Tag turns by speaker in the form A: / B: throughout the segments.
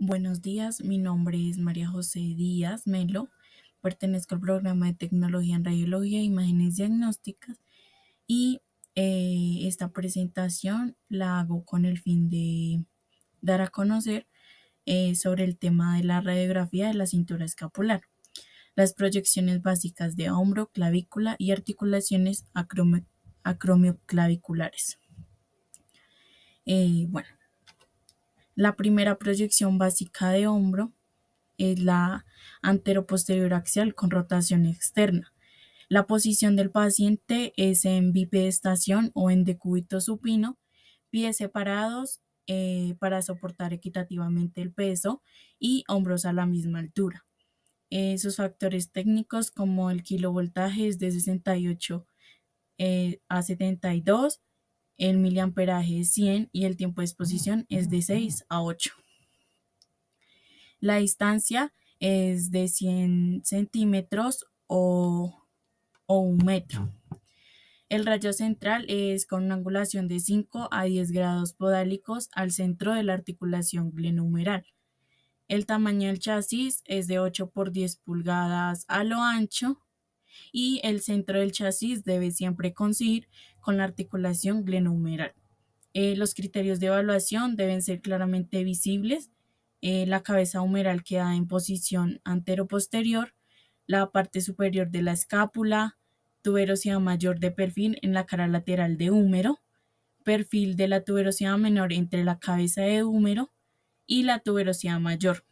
A: Buenos días, mi nombre es María José Díaz Melo, pertenezco al programa de tecnología en radiología e imágenes diagnósticas y esta presentación la hago con el fin de dar a conocer sobre el tema de la radiografía de la cintura escapular, las proyecciones básicas de hombro, clavícula y articulaciones acromioclaviculares. Bueno, la primera proyección básica de hombro es la anteroposterior axial con rotación externa. La posición del paciente es en bipedestación o en decúbito supino, pies separados para soportar equitativamente el peso y hombros a la misma altura. Sus factores técnicos como el kilovoltaje es de 68 a 72, el miliamperaje es 100 y el tiempo de exposición es de 6 a 8. La distancia es de 100 centímetros o 1 metro. El rayo central es con una angulación de 5 a 10 grados podálicos al centro de la articulación glenohumeral. El tamaño del chasis es de 8 por 10 pulgadas a lo ancho y el centro del chasis debe siempre coincidir con la articulación glenohumeral. Los criterios de evaluación deben ser claramente visibles. La cabeza humeral queda en posición antero-posterior, la parte superior de la escápula, tuberosidad mayor de perfil en la cara lateral de húmero, perfil de la tuberosidad menor entre la cabeza de húmero y la tuberosidad mayor.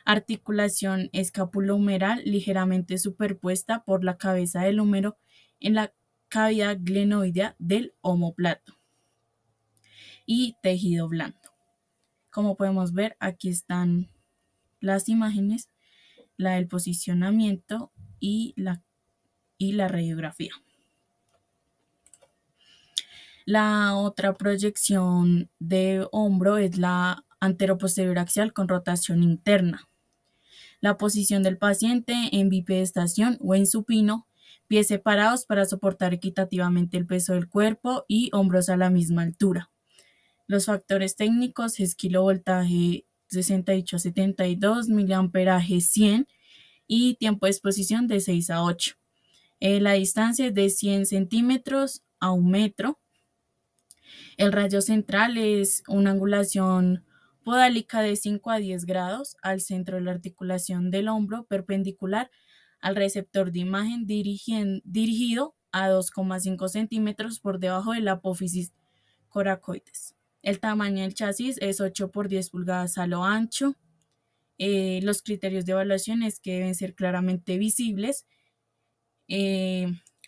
A: Articulación escapulohumeral ligeramente superpuesta por la cabeza del húmero en la cavidad glenoidea del omóplato. Y tejido blando. Como podemos ver, aquí están las imágenes, la del posicionamiento y la radiografía. La otra proyección de hombro es la anteroposterior axial con rotación interna. La posición del paciente en bipedestación o en supino, pies separados para soportar equitativamente el peso del cuerpo y hombros a la misma altura. Los factores técnicos es kilovoltaje 68 a 72, miliamperaje 100 y tiempo de exposición de 6 a 8. La distancia es de 100 centímetros a 1 metro. El rayo central es una angulación podálica de 5 a 10 grados al centro de la articulación del hombro, perpendicular al receptor de imagen dirigido a 2,5 centímetros por debajo de la apófisis coracoides. El tamaño del chasis es 8 por 10 pulgadas a lo ancho. Los criterios de evaluación es que deben ser claramente visibles.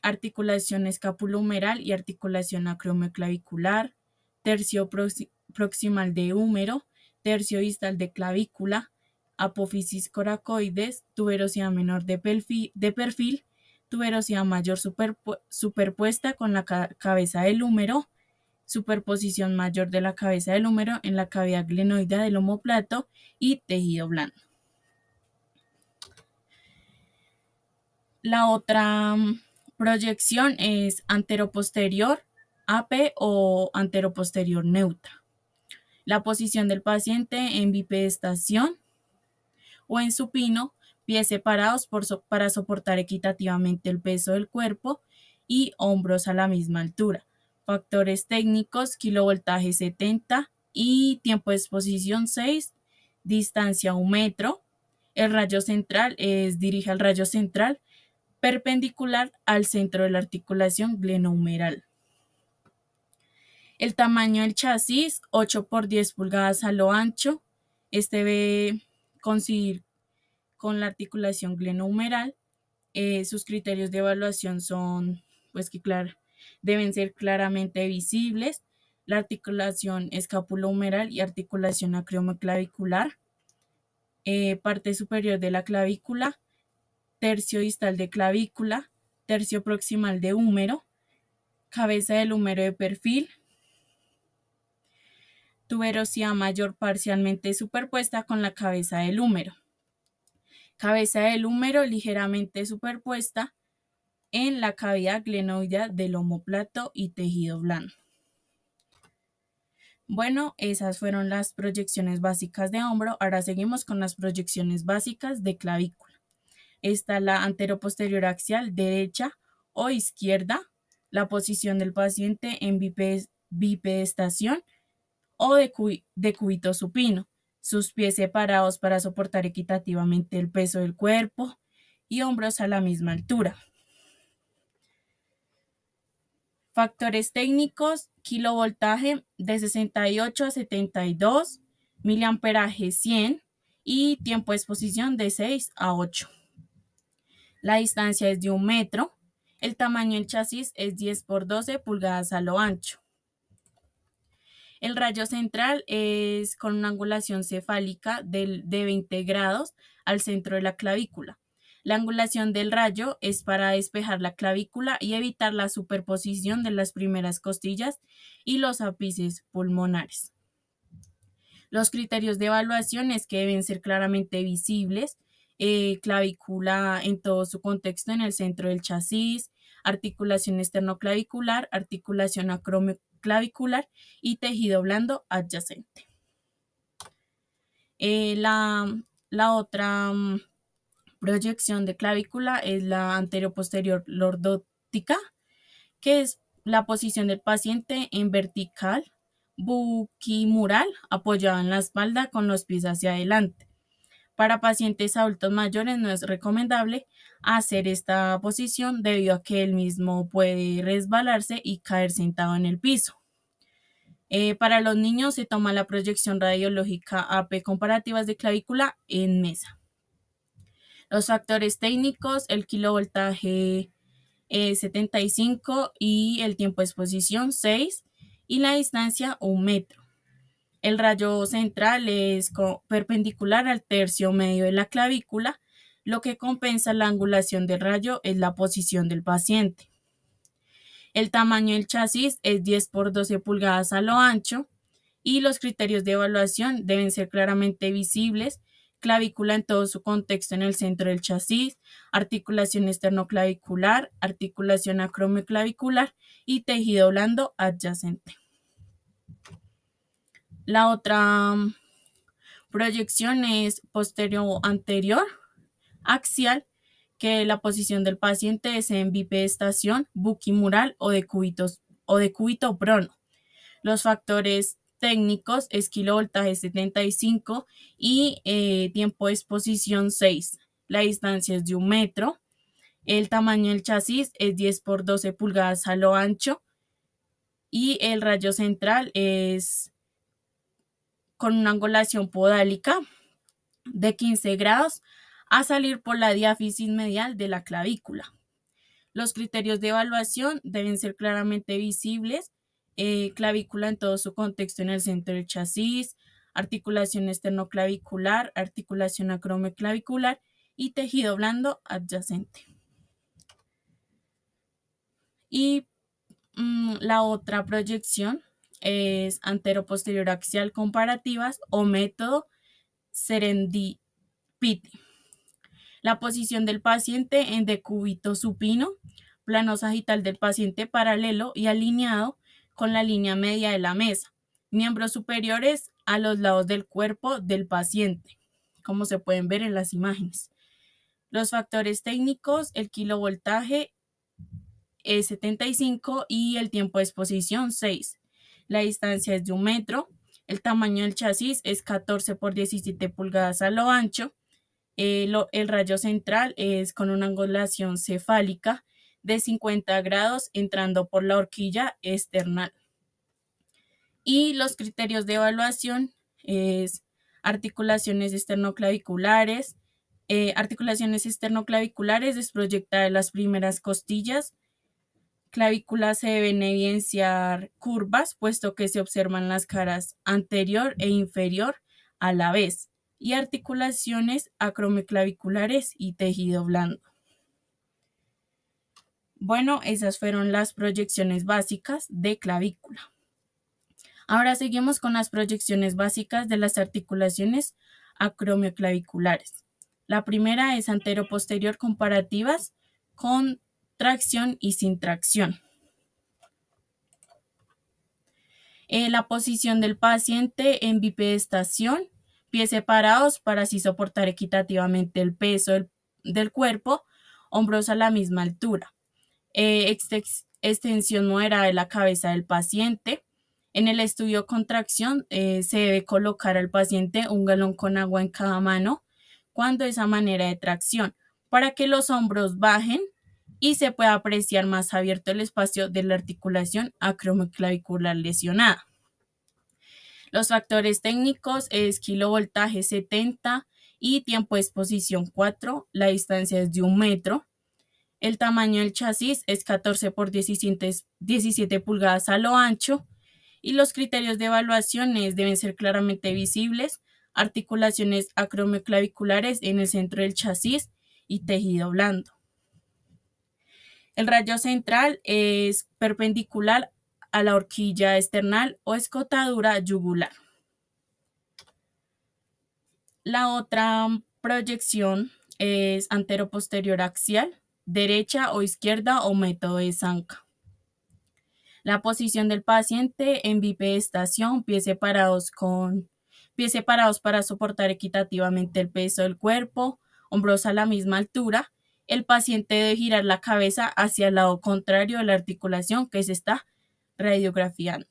A: Articulación escapulohumeral y articulación acromioclavicular, tercio proximal de húmero, tercio distal de clavícula, apófisis coracoides, tuberosidad menor de perfil, tuberosidad mayor superpuesta con la cabeza del húmero, superposición mayor de la cabeza del húmero en la cavidad glenoidea del omóplato y tejido blando. La otra proyección es anteroposterior AP o anteroposterior neutra. La posición del paciente en bipedestación o en supino, pies separados para soportar equitativamente el peso del cuerpo y hombros a la misma altura. Factores técnicos, kilovoltaje 70 y tiempo de exposición 6, distancia 1 metro. El rayo central dirige al rayo central perpendicular al centro de la articulación glenohumeral. El tamaño del chasis, 8 por 10 pulgadas a lo ancho. Este debe coincidir con la articulación glenohumeral. Sus criterios de evaluación son, pues que claro, deben ser claramente visibles. La articulación escapulohumeral y articulación acromioclavicular. Parte superior de la clavícula, tercio distal de clavícula, tercio proximal de húmero, cabeza del húmero de perfil, tuberosidad mayor parcialmente superpuesta con la cabeza del húmero, cabeza del húmero ligeramente superpuesta en la cavidad glenoidea del omóplato y tejido blando. Bueno, esas fueron las proyecciones básicas de hombro. Ahora seguimos con las proyecciones básicas de clavícula. Está la anteroposterior axial derecha o izquierda, la posición del paciente en bipedestación o de cúbito supino, sus pies separados para soportar equitativamente el peso del cuerpo y hombros a la misma altura. Factores técnicos: kilovoltaje de 68 a 72, miliamperaje 100 y tiempo de exposición de 6 a 8. La distancia es de 1 metro. El tamaño del chasis es 10 por 12 pulgadas a lo ancho. El rayo central es con una angulación cefálica de 20 grados al centro de la clavícula. La angulación del rayo es para despejar la clavícula y evitar la superposición de las primeras costillas y los ápices pulmonares. Los criterios de evaluación es que deben ser claramente visibles, clavícula en todo su contexto en el centro del chasis, articulación esternoclavicular, articulación acromioclavicular y tejido blando adyacente. La otra proyección de clavícula es la anteroposterior lordótica, que es la posición del paciente en vertical, buquimural, apoyado en la espalda con los pies hacia adelante. Para pacientes adultos mayores no es recomendable hacer esta posición debido a que el mismo puede resbalarse y caer sentado en el piso. Para los niños se toma la proyección radiológica AP comparativas de clavícula en mesa. Los factores técnicos: el kilovoltaje 75 y el tiempo de exposición 6 y la distancia 1 metro. El rayo central es perpendicular al tercio medio de la clavícula. Lo que compensa la angulación del rayo es la posición del paciente. El tamaño del chasis es 10 por 12 pulgadas a lo ancho y los criterios de evaluación deben ser claramente visibles: clavícula en todo su contexto en el centro del chasis, articulación esternoclavicular, articulación acromioclavicular y tejido blando adyacente. La otra proyección es posterior-anterior axial, que la posición del paciente es en bipedestación, buquimural o de cúbito prono. Los factores técnicos es kilovoltaje 75 y tiempo de exposición 6. La distancia es de 1 metro. El tamaño del chasis es 10 por 12 pulgadas a lo ancho y el rayo central es con una angulación podálica de 15 grados a salir por la diáfisis medial de la clavícula. Los criterios de evaluación deben ser claramente visibles: clavícula en todo su contexto en el centro del chasis, articulación esternoclavicular, articulación acromioclavicular y tejido blando adyacente. Y la otra proyección es anteroposterior axial comparativas o método Serendipity. La posición del paciente en decúbito supino, plano sagital del paciente paralelo y alineado con la línea media de la mesa, miembros superiores a los lados del cuerpo del paciente, como se pueden ver en las imágenes. Los factores técnicos: el kilovoltaje es 75 y el tiempo de exposición 6. La distancia es de 1 metro. El tamaño del chasis es 14 por 17 pulgadas a lo ancho. El rayo central es con una angulación cefálica de 50 grados entrando por la horquilla external. Y los criterios de evaluación es articulaciones esternoclaviculares, desproyectar las primeras costillas. Clavícula se deben evidenciar curvas, puesto que se observan las caras anterior e inferior a la vez, y articulaciones acromioclaviculares y tejido blando. Bueno, esas fueron las proyecciones básicas de clavícula. Ahora seguimos con las proyecciones básicas de las articulaciones acromioclaviculares. La primera es anteroposterior comparativas con tracción y sin tracción. La posición del paciente en bipedestación, pies separados para así soportar equitativamente el peso del cuerpo, hombros a la misma altura. Extensión moderada de la cabeza del paciente. En el estudio contracción se debe colocar al paciente un galón con agua en cada mano cuando esa manera de tracción, para que los hombros bajen y se pueda apreciar más abierto el espacio de la articulación acromioclavicular lesionada. Los factores técnicos es kilovoltaje 70 y tiempo de exposición 4, la distancia es de 1 metro. El tamaño del chasis es 14 por 17 pulgadas a lo ancho y los criterios de evaluaciones deben ser claramente visibles, articulaciones acromioclaviculares en el centro del chasis y tejido blando. El rayo central es perpendicular a la horquilla esternal o escotadura yugular. La otra proyección es anteroposterior axial, derecha o izquierda o método de Zanca. La posición del paciente en bipedestación, pies separados para soportar equitativamente el peso del cuerpo, hombros a la misma altura. El paciente debe girar la cabeza hacia el lado contrario de la articulación que se está radiografiando.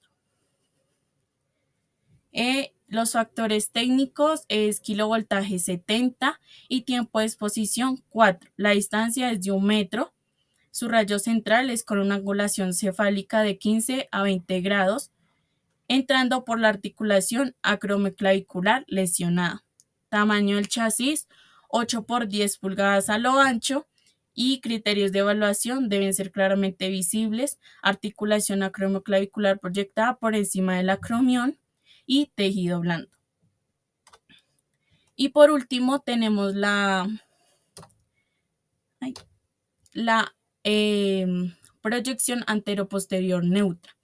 A: Los factores técnicos es kilovoltaje 70 y tiempo de exposición 4. La distancia es de 1 metro. Su rayo central es con una angulación cefálica de 15 a 20 grados, entrando por la articulación acromioclavicular lesionada. Tamaño del chasis, 8 por 10 pulgadas a lo ancho y criterios de evaluación deben ser claramente visibles, articulación acromioclavicular proyectada por encima del acromión y tejido blando. Y por último tenemos la proyección anteroposterior neutra.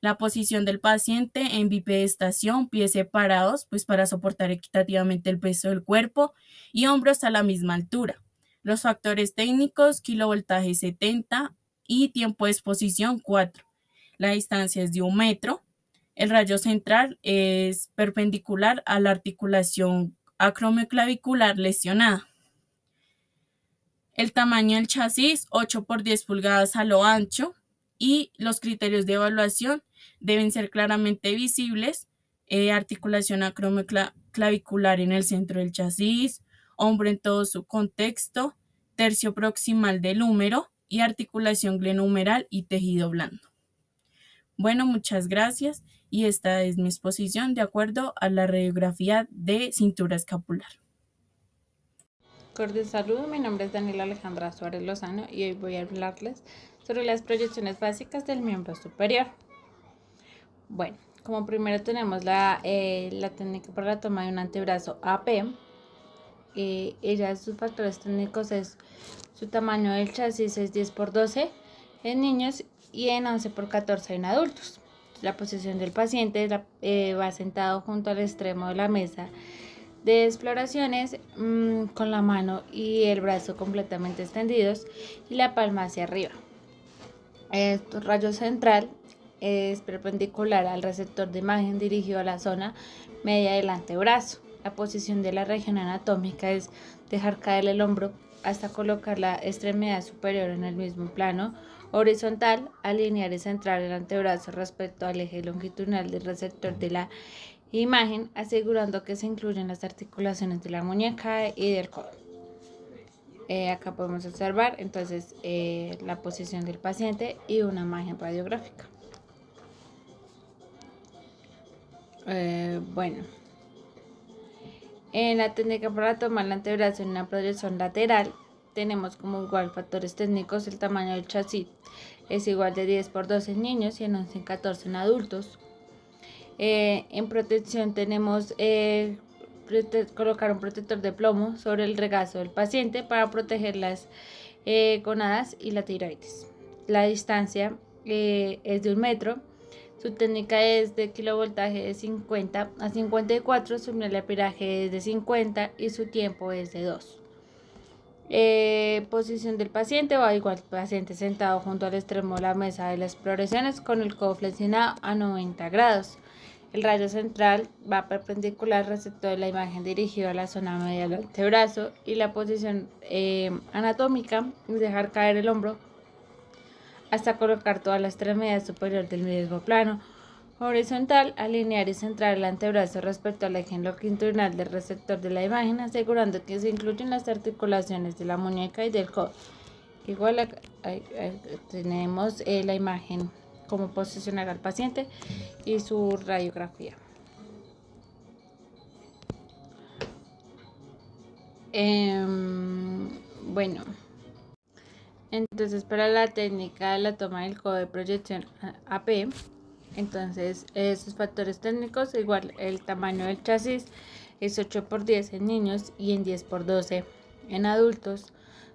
A: La posición del paciente en bipedestación, pies separados, pues para soportar equitativamente el peso del cuerpo y hombros a la misma altura. Los factores técnicos, kilovoltaje 70 y tiempo de exposición 4. La distancia es de 1 metro. El rayo central es perpendicular a la articulación acromioclavicular lesionada. El tamaño del chasis, 8 por 10 pulgadas a lo ancho y los criterios de evaluación deben ser claramente visibles, articulación acromioclavicular en el centro del chasis, hombro en todo su contexto, tercio proximal del húmero y articulación glenohumeral y tejido blando. Bueno, muchas gracias y esta es mi exposición de acuerdo a la radiografía de cintura escapular.
B: Cordial saludo, mi nombre es Daniela Alejandra Suárez Lozano y hoy voy a hablarles sobre las proyecciones básicas del miembro superior. Bueno, como primero tenemos la técnica para la toma de un antebrazo AP. Sus factores técnicos es su tamaño del chasis es 10 por 12 en niños y en 11 por 14 en adultos. La posición del paciente va sentado junto al extremo de la mesa de exploraciones con la mano y el brazo completamente extendidos y la palma hacia arriba. El rayo central es perpendicular al receptor de imagen dirigido a la zona media del antebrazo. La posición de la región anatómica es dejar caer el hombro hasta colocar la extremidad superior en el mismo plano horizontal, alinear y centrar el antebrazo respecto al eje longitudinal del receptor de la imagen, asegurando que se incluyen las articulaciones de la muñeca y del codo. Acá podemos observar entonces la posición del paciente y una imagen radiográfica. Bueno, en la técnica para tomar el antebrazo en una proyección lateral tenemos como igual factores técnicos. El tamaño del chasis es igual de 10 por 12 en niños y en 11 en 14 en adultos. En protección tenemos colocar un protector de plomo sobre el regazo del paciente para proteger las gónadas y la tiroides. La distancia es de 1 metro. Su técnica es de kilovoltaje de 50 a 54, su nivel de amperaje es de 50 y su tiempo es de 2. Posición del paciente va igual, paciente sentado junto al extremo de la mesa de las exploraciones con el codo flexionado a 90 grados. El rayo central va perpendicular al receptor de la imagen dirigido a la zona media del antebrazo y la posición anatómica es dejar caer el hombro hasta colocar toda la extremidad superior del mismo plano horizontal, alinear y centrar el antebrazo respecto al eje longitudinal del receptor de la imagen, asegurando que se incluyen las articulaciones de la muñeca y del codo. Igual ahí tenemos la imagen, cómo posicionar al paciente y su radiografía. Bueno, entonces para la técnica de la toma del codo de proyección AP, entonces esos factores técnicos, igual el tamaño del chasis es 8×10 en niños y en 10×12 en adultos.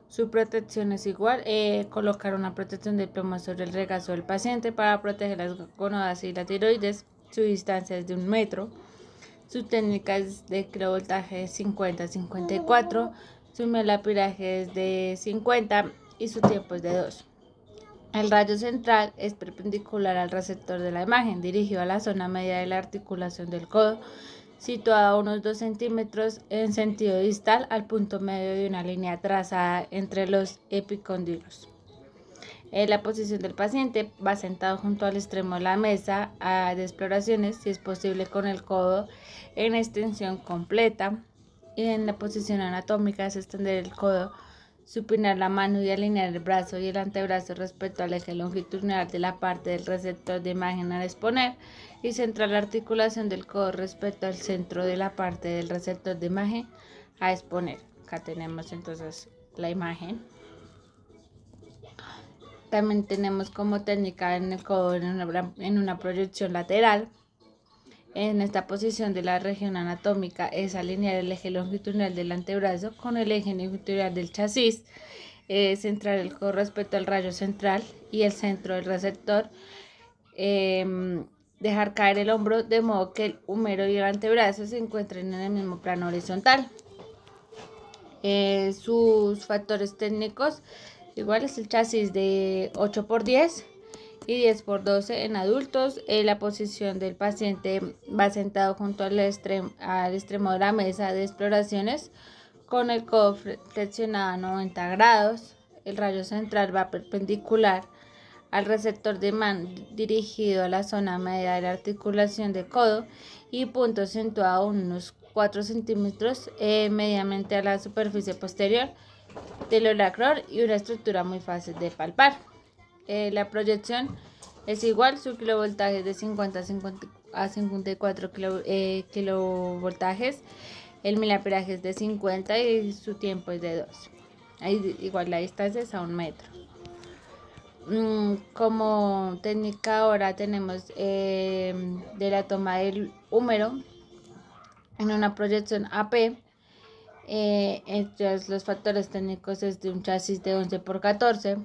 B: Su protección es igual, colocar una protección de plomo sobre el regazo del paciente para proteger las gónadas y la tiroides. Su distancia es de 1 metro. Su técnica es de kilovoltaje 50-54. Su milapiraje es de 50 y su tiempo es de 2. El rayo central es perpendicular al receptor de la imagen, dirigido a la zona media de la articulación del codo, situado a unos 2 centímetros en sentido distal al punto medio de una línea trazada entre los epicóndilos. La posición del paciente va sentado junto al extremo de la mesa de exploraciones, si es posible con el codo en extensión completa. Y en la posición anatómica es extender el codo, supinar la mano y alinear el brazo y el antebrazo respecto al eje longitudinal de la parte del receptor de imagen al exponer y centrar la articulación del codo respecto al centro de la parte del receptor de imagen a exponer. Acá tenemos entonces la imagen. También tenemos como técnica en el codo en una proyección lateral. En esta posición de la región anatómica es alinear el eje longitudinal del antebrazo con el eje longitudinal del chasis, centrar el codo respecto al rayo central y el centro del receptor, dejar caer el hombro de modo que el húmero y el antebrazo se encuentren en el mismo plano horizontal. Sus factores técnicos igual es el chasis de 8×10 y 10×12 en adultos. La posición del paciente va sentado junto al extremo de la mesa de exploraciones con el codo flexionado a 90 grados. El rayo central va perpendicular al receptor de imagen dirigido a la zona media de la articulación de codo y punto situado a unos 4 centímetros mediamente a la superficie posterior del olacrón y una estructura muy fácil de palpar. La proyección es igual, su kilovoltaje es de 50 a 54 kilovoltajes, el milapiraje es de 50 y su tiempo es de 2. Igual la distancia es a 1 metro. Como técnica ahora tenemos de la toma del húmero en una proyección AP. Entonces los factores técnicos es de un chasis de 11×14.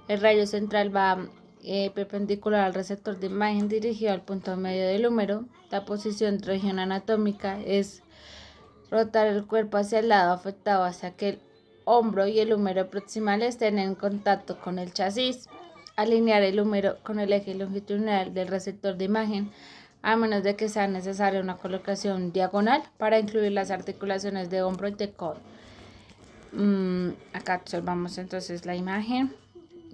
B: El rayo central va perpendicular al receptor de imagen dirigido al punto medio del húmero. La posición de región anatómica es rotar el cuerpo hacia el lado afectado hacia que el hombro y el húmero proximal estén en contacto con el chasis. Alinear el húmero con el eje longitudinal del receptor de imagen, a menos de que sea necesaria una colocación diagonal para incluir las articulaciones de hombro y de codo. Acá observamos entonces la imagen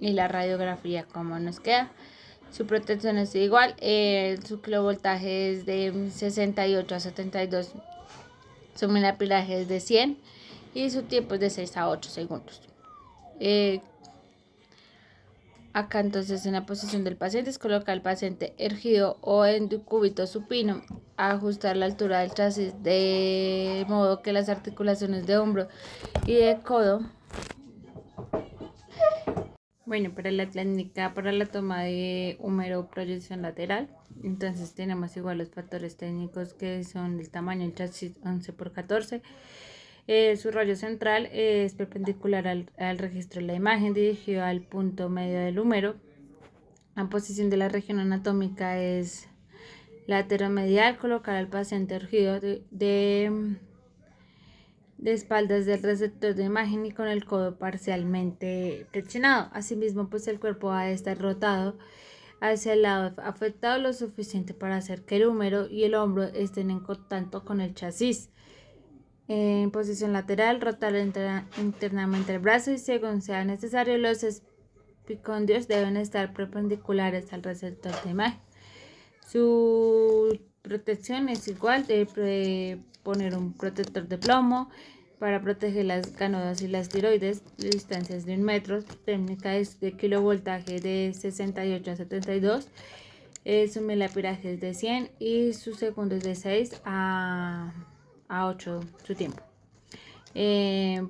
B: y la radiografía como nos queda. Su protección es igual, su kilovoltaje es de 68 a 72, su milapiraje es de 100 y su tiempo es de 6 a 8 segundos. Acá entonces en la posición del paciente es colocar al paciente erguido o en decúbito supino, ajustar la altura del chasis de modo que las articulaciones de hombro y de codo. Bueno, para la técnica para la toma de húmero proyección lateral, entonces tenemos igual los factores técnicos que son el tamaño del chasis 11×14. Su rayo central es perpendicular al registro de la imagen dirigido al punto medio del húmero. La posición de la región anatómica es lateromedial, colocar al paciente erguido de de espaldas del receptor de imagen y con el codo parcialmente flexionado. Asimismo, pues el cuerpo va a estar rotado hacia el lado afectado lo suficiente para hacer que el húmero y el hombro estén en contacto con el chasis. En posición lateral, rotar internamente el brazo y según sea necesario, los epicondrios deben estar perpendiculares al receptor de imagen. Su protección es igual de poner un protector de plomo para proteger las cánodas y las tiroides de distancias de 1 metro. Su técnica es de kilovoltaje de 68 a 72. Su milapiraje es de 100 y su segundo es de 6 a 8 su tiempo.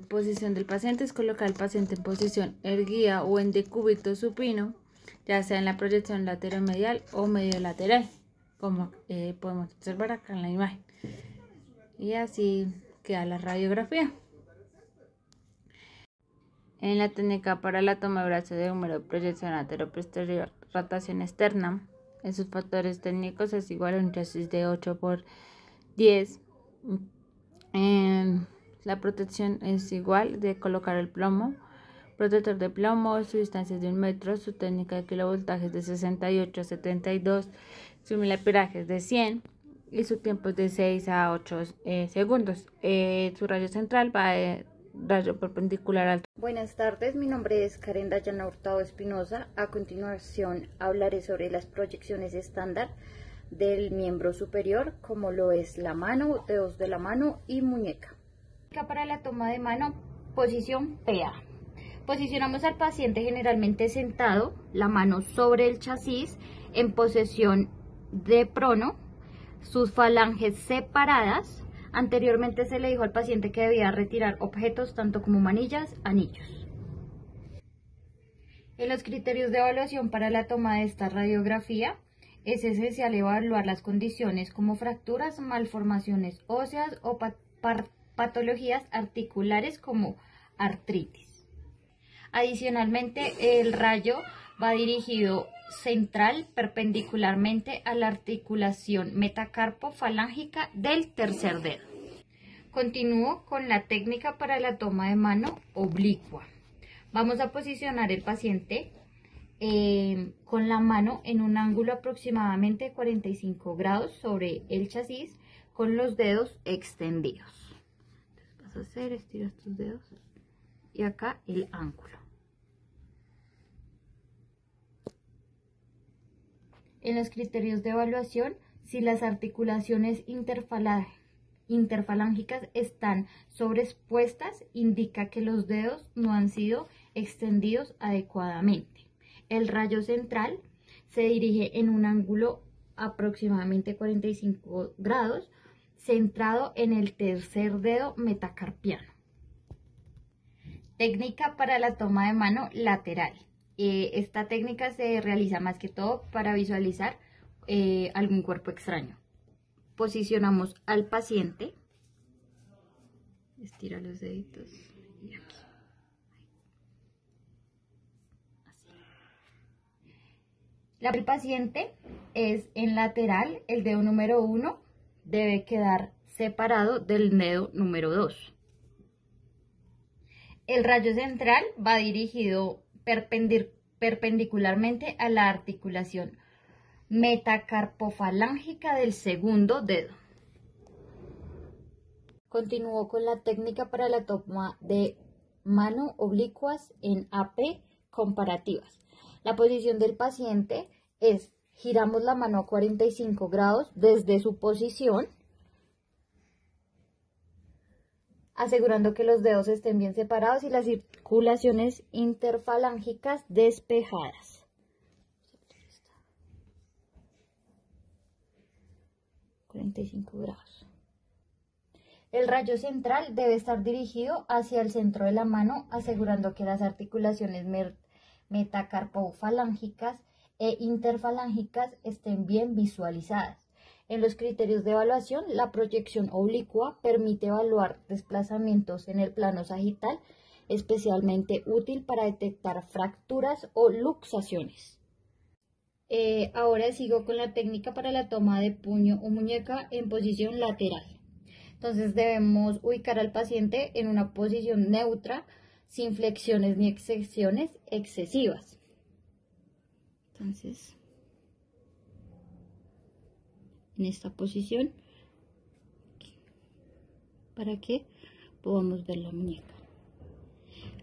B: Posición del paciente es colocar al paciente en posición erguida o en decúbito supino, ya sea en la proyección lateromedial o medio lateral, como podemos observar acá en la imagen. Y así queda la radiografía. En la técnica para la toma de brazo de húmero, proyección anteroposterior, rotación externa, en sus factores técnicos es igual a un chasis de 8×10. La protección es igual de colocar el plomo, protector de plomo, su distancia es de 1 metro, su técnica de kilovoltaje es de 68 a 72, su milapiraje es de 100 y su tiempo es de 6 a 8 segundos. Su rayo central va a rayo perpendicular al...
C: Buenas tardes, mi nombre es Karen Dayana Hurtado Espinosa. A continuación hablaré sobre las proyecciones estándar del miembro superior, como lo es la mano, dedos de la mano y muñeca. Para la toma de mano, posición PA. Posicionamos al paciente generalmente sentado, la mano sobre el chasis, en posición de prono, sus falanges separadas. Anteriormente se le dijo al paciente que debía retirar objetos tanto como manillas, anillos. En los criterios de evaluación para la toma de esta radiografía, es esencial evaluar las condiciones como fracturas, malformaciones óseas o patologías articulares como artritis. Adicionalmente, el rayo va dirigido central perpendicularmente a la articulación metacarpo-falángica del tercer dedo. Continúo con la técnica para la toma de mano oblicua. Vamos a posicionar el paciente con la mano en un ángulo aproximadamente 45 grados sobre el chasis con los dedos extendidos. Entonces vas a hacer, estiras tus dedos y acá el ángulo. En los criterios de evaluación, si las articulaciones interfalángicas están sobreexpuestas, indica que los dedos no han sido extendidos adecuadamente. El rayo central se dirige en un ángulo aproximadamente 45 grados, centrado en el tercer dedo metacarpiano. Técnica para la toma de mano lateral. Esta técnica se realiza más que todo para visualizar algún cuerpo extraño. Posicionamos al paciente, estira los deditos y aquí. Así. El paciente es en lateral, el dedo número 1 debe quedar separado del dedo número 2. El rayo central va dirigido perpendicularmente a la articulación metacarpofalángica del segundo dedo. Continúo con la técnica para la toma de mano oblicuas en AP comparativas. La posición del paciente es: giramos la mano a 45 grados desde su posición, asegurando que los dedos estén bien separados y las circulaciones interfalángicas despejadas. 45 grados. El rayo central debe estar dirigido hacia el centro de la mano, asegurando que las articulaciones metacarpofalángicas e interfalángicas estén bien visualizadas. En los criterios de evaluación, la proyección oblicua permite evaluar desplazamientos en el plano sagital, especialmente útil para detectar fracturas o luxaciones. Ahora sigo con la técnica para la toma de puño o muñeca en posición lateral. Entonces debemos ubicar al paciente en una posición neutra, sin flexiones ni extensiones excesivas. Entonces, en esta posición, para que podamos ver la muñeca.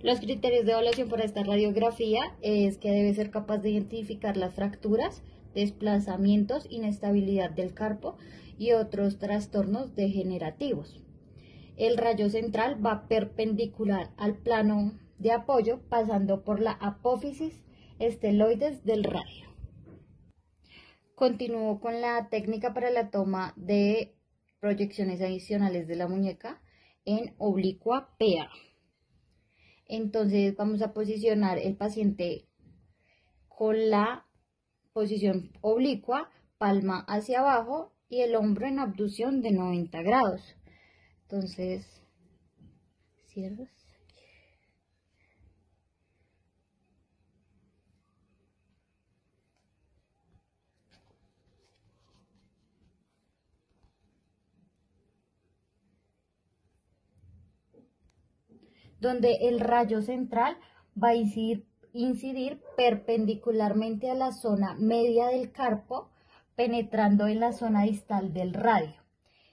C: Los criterios de evaluación para esta radiografía es que debe ser capaz de identificar las fracturas, desplazamientos, inestabilidad del carpo y otros trastornos degenerativos. El rayo central va perpendicular al plano de apoyo, pasando por la apófisis esteloides del radio. Continúo con la técnica para la toma de proyecciones adicionales de la muñeca en oblicua PA. Entonces vamos a posicionar el paciente con la posición oblicua, palma hacia abajo y el hombro en abducción de 90 grados. Entonces, cierras. Donde el rayo central va a incidir perpendicularmente a la zona media del carpo, penetrando en la zona distal del radio.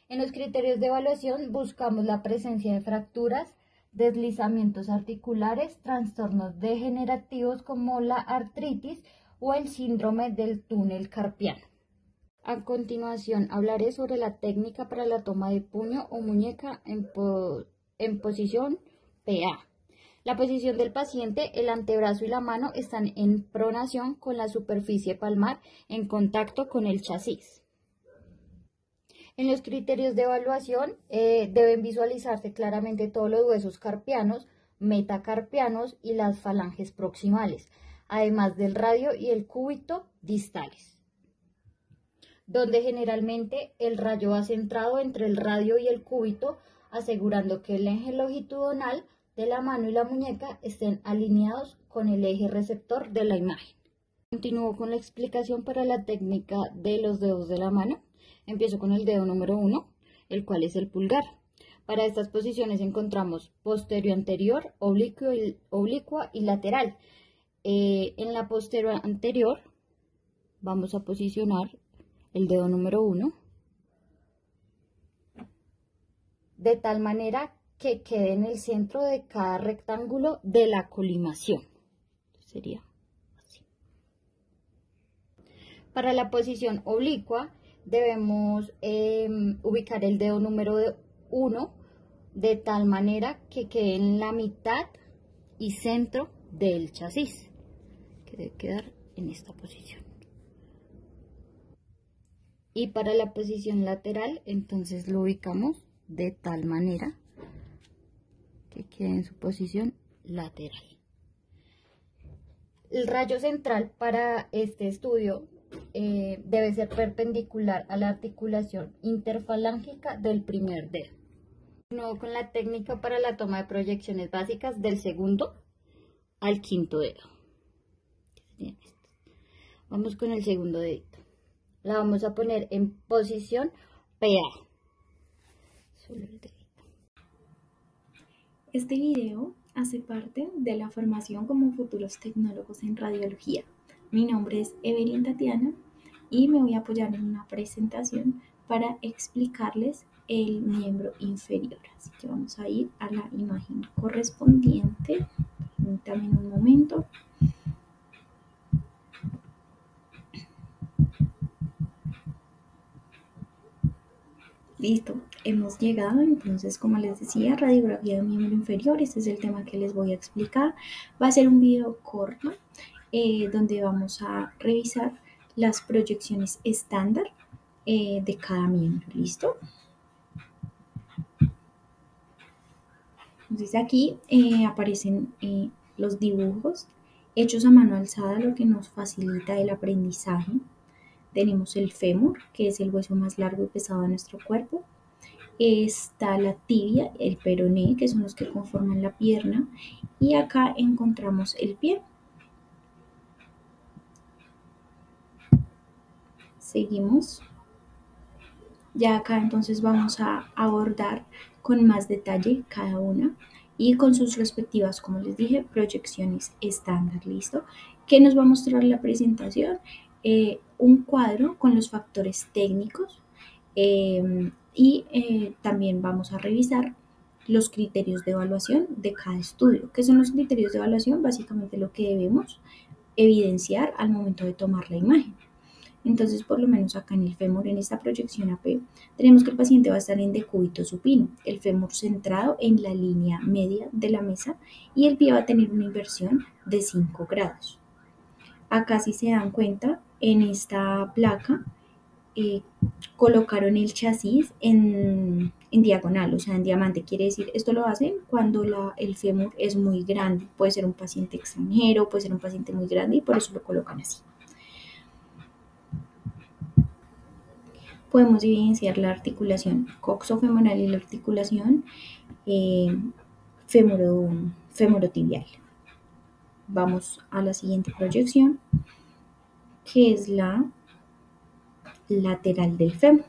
C: En los criterios de evaluación buscamos la presencia de fracturas, deslizamientos articulares, trastornos degenerativos como la artritis o el síndrome del túnel carpiano. A continuación hablaré sobre la técnica para la toma de puño o muñeca en posición PA. La posición del paciente, el antebrazo y la mano están en pronación con la superficie palmar en contacto con el chasis. En los criterios de evaluación deben visualizarse claramente todos los huesos carpianos, metacarpianos y las falanges proximales, además del radio y el cúbito distales, donde generalmente el rayo va centrado entre el radio y el cúbito, asegurando que el eje longitudinal de la mano y la muñeca estén alineados con el eje receptor de la imagen. Continúo con la explicación para la técnica de los dedos de la mano. Empiezo con el dedo número 1, el cual es el pulgar. Para estas posiciones encontramos posterior anterior, oblicua y lateral. En la posterior anterior vamos a posicionar el dedo número 1 de tal manera que quede en el centro de cada rectángulo de la colimación. Sería así. Para la posición oblicua debemos ubicar el dedo número 1 de tal manera que quede en la mitad y centro del chasis, que debe quedar en esta posición. Y para la posición lateral, entonces lo ubicamos de tal manera que quede en su posición lateral. El rayo central para este estudio debe ser perpendicular a la articulación interfalángica del primer dedo. Luego con la técnica para la toma de proyecciones básicas del segundo al quinto dedo. Vamos con el segundo dedito. La vamos a poner en posición PA. Solo el dedito.
D: Este video hace parte de la formación como futuros tecnólogos en radiología. Mi nombre es Evelyn Tatiana y me voy a apoyar en una presentación para explicarles el miembro inferior. Así que vamos a ir a la imagen correspondiente. Permítanme un momento. Listo, hemos llegado. Entonces, como les decía, radiografía de miembro inferior. Este es el tema que les voy a explicar. Va a ser un video corto donde vamos a revisar las proyecciones estándar de cada miembro. ¿Listo? Entonces aquí aparecen los dibujos hechos a mano alzada, lo que nos facilita el aprendizaje. Tenemos el fémur, que es el hueso más largo y pesado de nuestro cuerpo. Está la tibia, el peroné, que son los que conforman la pierna. Y acá encontramos el pie. Seguimos Ya acá entonces vamos a abordar con más detalle cada una y con sus respectivas, como les dije, proyecciones estándar, ¿listo? ¿Qué nos va a mostrar la presentación? Un cuadro con los factores técnicos y también vamos a revisar los criterios de evaluación de cada estudio. ¿Qué son los criterios de evaluación? Básicamente lo que debemos evidenciar al momento de tomar la imagen. Entonces, por lo menos acá en el fémur, en esta proyección AP, tenemos que el paciente va a estar en decúbito supino, el fémur centrado en la línea media de la mesa y el pie va a tener una inversión de 5 grados. Acá, si se dan cuenta, en esta placa eh, colocaron el chasis en diagonal, o sea, en diamante. Quiere decir, esto lo hacen cuando el fémur es muy grande. Puede ser un paciente extranjero, puede ser un paciente muy grande y por eso lo colocan así. Podemos evidenciar la articulación coxofemoral y la articulación eh, femorotibial. Vamos a la siguiente proyección, que es la lateral del fémur.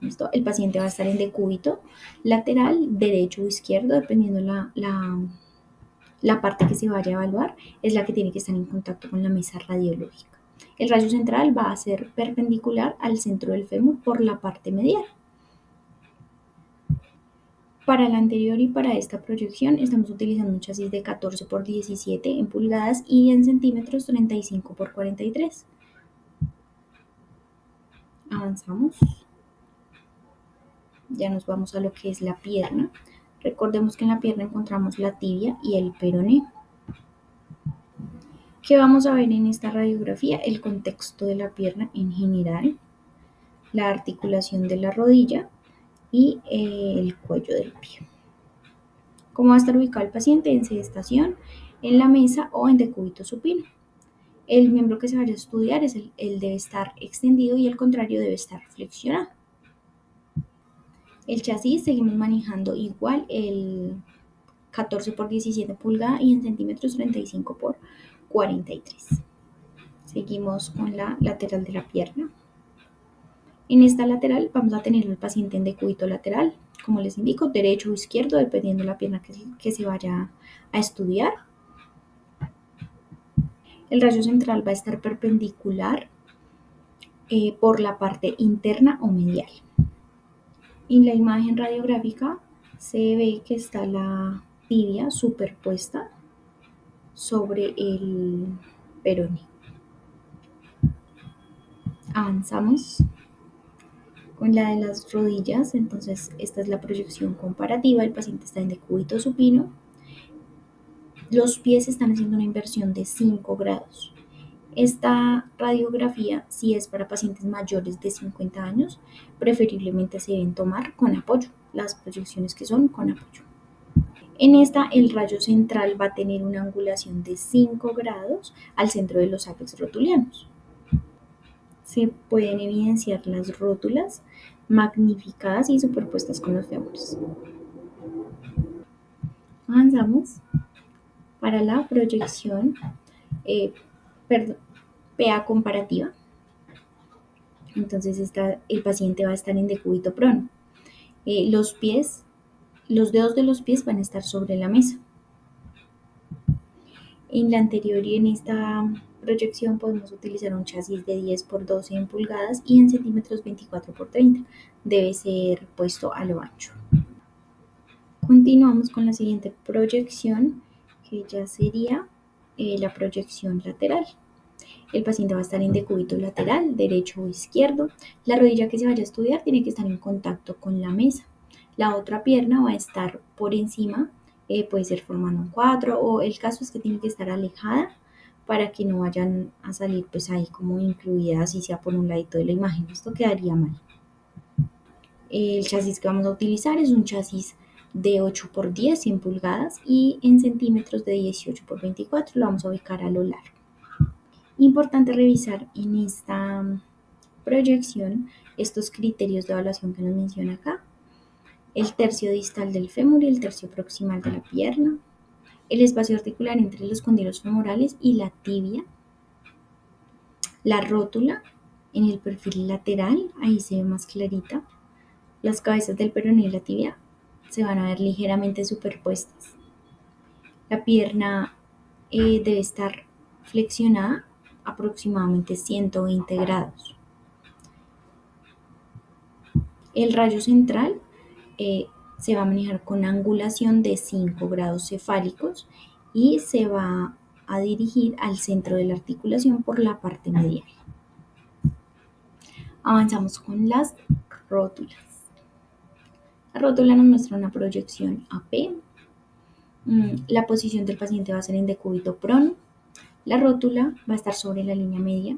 D: ¿Listo? El paciente va a estar en decúbito lateral, derecho o izquierdo, dependiendo la parte que se vaya a evaluar, es la que tiene que estar en contacto con la mesa radiológica. El rayo central va a ser perpendicular al centro del fémur por la parte medial. Para la anterior y para esta proyección estamos utilizando un chasis de 14 por 17 en pulgadas y en centímetros 35 por 43. Avanzamos. Ya nos vamos a lo que es la pierna. Recordemos que en la pierna encontramos la tibia y el peroné. ¿Qué vamos a ver en esta radiografía? El contexto de la pierna en general, la articulación de la rodilla y el cuello del pie. ¿Cómo va a estar ubicado el paciente? En sedestación, en la mesa o en decúbito supino. El miembro que se vaya a estudiar debe estar extendido y el contrario debe estar flexionado. El chasis seguimos manejando igual el 14 por 17 pulgadas y en centímetros 35 por 43. Seguimos con la lateral de la pierna. En esta lateral vamos a tener al paciente en decúbito lateral, como les indico, derecho o izquierdo, dependiendo de la pierna que se vaya a estudiar. El rayo central va a estar perpendicular por la parte interna o medial. En la imagen radiográfica se ve que está la tibia superpuesta sobre el peroné. Avanzamos con la de las rodillas. Entonces esta es la proyección comparativa. El paciente está en decúbito supino. Los pies están haciendo una inversión de 5 grados. Esta radiografía, si es para pacientes mayores de 50 años, preferiblemente se deben tomar con apoyo, las proyecciones que son con apoyo. En esta, el rayo central va a tener una angulación de 5 grados al centro de los ápex rotulianos. Se pueden evidenciar las rótulas magnificadas y superpuestas con los fémures. Avanzamos para la proyección PA comparativa. Entonces el paciente va a estar en decúbito prono. Los dedos de los pies van a estar sobre la mesa. En la anterior y en esta proyección podemos utilizar un chasis de 10 por 12 en pulgadas y en centímetros 24 por 30. Debe ser puesto a lo ancho. Continuamos con la siguiente proyección, que ya sería la proyección lateral. El paciente va a estar en decúbito lateral, derecho o izquierdo. La rodilla que se vaya a estudiar tiene que estar en contacto con la mesa. La otra pierna va a estar por encima, puede ser formando un cuadro, o el caso es que tiene que estar alejada para que no vayan a salir pues ahí como incluidas, si sea por un ladito de la imagen. Esto quedaría mal. El chasis que vamos a utilizar es un chasis de 8 por 10, 100 pulgadas y en centímetros de 18 por 24. Lo vamos a ubicar a lo largo. Importante revisar en esta proyección estos criterios de evaluación que nos menciona acá. El tercio distal del fémur y el tercio proximal de la pierna. El espacio articular entre los cóndilos femorales y la tibia. La rótula en el perfil lateral, ahí se ve más clarita. Las cabezas del peroné y la tibia se van a ver ligeramente superpuestas. La pierna debe estar flexionada aproximadamente 120 grados. El rayo central se va a manejar con angulación de 5 grados cefálicos y se va a dirigir al centro de la articulación por la parte medial. Avanzamos con las rótulas. La rótula nos muestra una proyección AP. La posición del paciente va a ser en decúbito prono. La rótula va a estar sobre la línea media.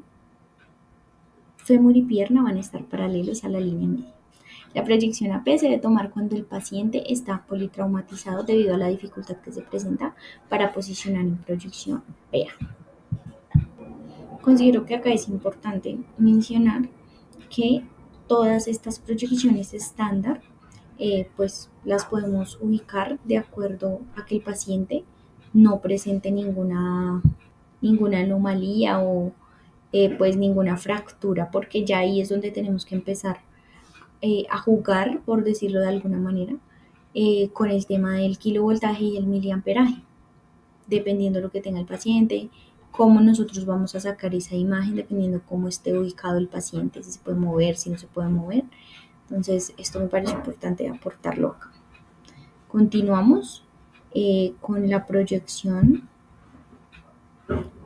D: Fémur y pierna van a estar paralelos a la línea media. La proyección AP se debe tomar cuando el paciente está politraumatizado debido a la dificultad que se presenta para posicionar en proyección PA. Considero que acá es importante mencionar que todas estas proyecciones estándar pues las podemos ubicar de acuerdo a que el paciente no presente ninguna anomalía o pues ninguna fractura, porque ya ahí es donde tenemos que empezar a jugar, por decirlo de alguna manera, con el tema del kilovoltaje y el miliamperaje, dependiendo de lo que tenga el paciente, cómo nosotros vamos a sacar esa imagen, dependiendo cómo esté ubicado el paciente, si se puede mover, si no se puede mover. Entonces, esto me parece importante aportarlo acá. Continuamos con la proyección